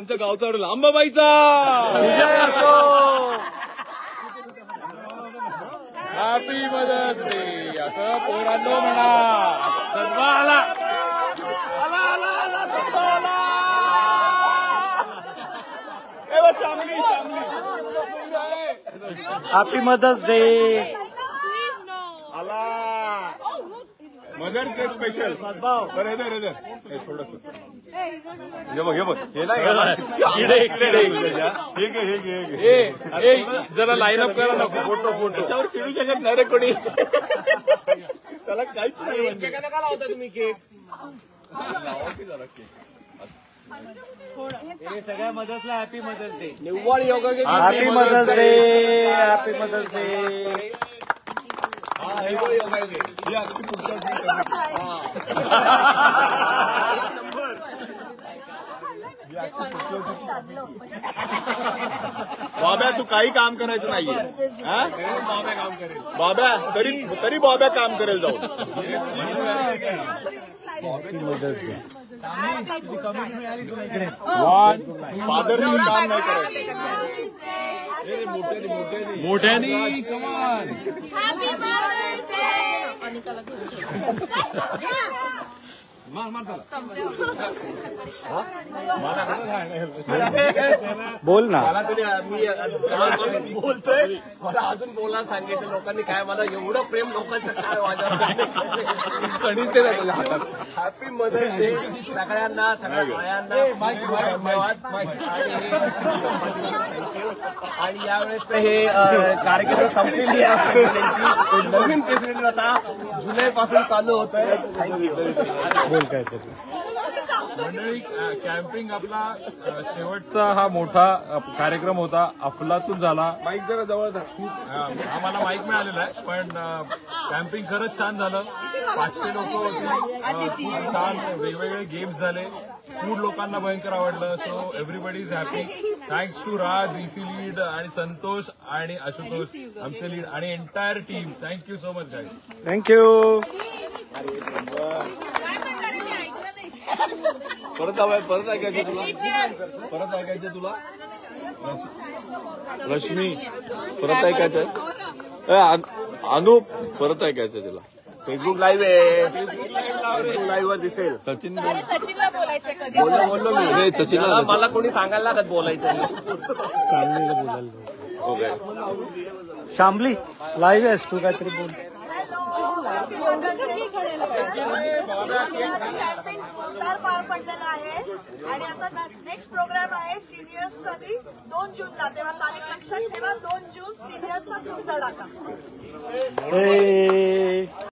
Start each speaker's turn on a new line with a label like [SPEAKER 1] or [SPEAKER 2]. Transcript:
[SPEAKER 1] आमच्या गावचा वडील अंबाबाईचा हॅपी मदर्स डे असं पोरांनो म्हणा. सजवा आला शामली
[SPEAKER 2] हॅपी मदर्स डे.
[SPEAKER 1] आला मदर्स डे स्पेशल सद्भाव. बरं इधर थोडस हे बघ हे नाही जरा लाईन अप करा ना. फोटो त्याच्यावर चिडू शकत नाही रे कोणी. त्याला काहीच नाही.
[SPEAKER 3] का लावता तुम्ही केक?
[SPEAKER 1] जरा केक
[SPEAKER 2] सगळ्या मदर्सला हॅपी मदर्स डे.
[SPEAKER 3] निव्वळ yoga
[SPEAKER 2] happy mother's day. Happy mother's day.
[SPEAKER 1] बाब्या तू काही काम करायचं नाहीये. बाब्या तरी बाब्या काम करेल जाऊन.
[SPEAKER 2] Mother's day.
[SPEAKER 1] फादर्स काम नाही करायचं. मोठ्यानी कमान.
[SPEAKER 2] बोल ना.
[SPEAKER 3] मला तरी मी बोलतोय. मला अजून बोलायला सांगितलं लोकांनी. काय मला एवढं प्रेम लोकांचं काय माझ्यावर कणीच ते हातात. हॅपी मदर्स डे सगळ्यांना, सगळ्या बायांना धन्यवाद. आणि यावेळेस हे कार्यक्रम संपलेली आहे. नवीन प्रेसिडेंट आता जुलै पासून चालू होत आहे. थँक्यू.
[SPEAKER 2] बोल काय तरी.
[SPEAKER 4] मंडळी कॅम्पिंग आपला शेवटचा हा मोठा कार्यक्रम होता. अफलातून झाला.
[SPEAKER 3] माईक जरा जवळ धर.
[SPEAKER 4] आम्हाला माईक मिळालेला आहे पण कॅम्पिंग खरंच छान झालं. 500 लोक होती. खूप छान वेगवेगळे गेम्स झाले. फूड लोकांना भयंकर आवडलं. So everybody is happy. Thanks to Raj, इसी लीड आणि संतोष आणि आशुतोष आमचे लीड आणि entire team. Thank you so much guys.
[SPEAKER 2] Thank you.
[SPEAKER 1] परत ऐकायचं तुला. रश्मी परत ऐकायचंय. अनुप परत ऐकायचंय तिला.
[SPEAKER 3] फेसबुक लाईव्ह आहे. फेसबुक लाईव्ह वर दिसेल.
[SPEAKER 5] सचिनला बोलायचं कधी.
[SPEAKER 3] बोललो मी.
[SPEAKER 1] सचिनला
[SPEAKER 3] मला कोणी सांगायला लागत बोलायचं.
[SPEAKER 2] शामलीला बोलायला.
[SPEAKER 1] ओके
[SPEAKER 2] शामली लाईव्ह आहेस तू काहीतरी बोल.
[SPEAKER 5] कॅम्पिंग जोरदार पार पडलेला आहे आणि आता नेक्स्ट प्रोग्राम आहे सिनियर्ससाठी 2 जूनला. तेव्हा तारीख लक्षात ठेवा. 2 जून सिनियर्सचा धूम धडाका.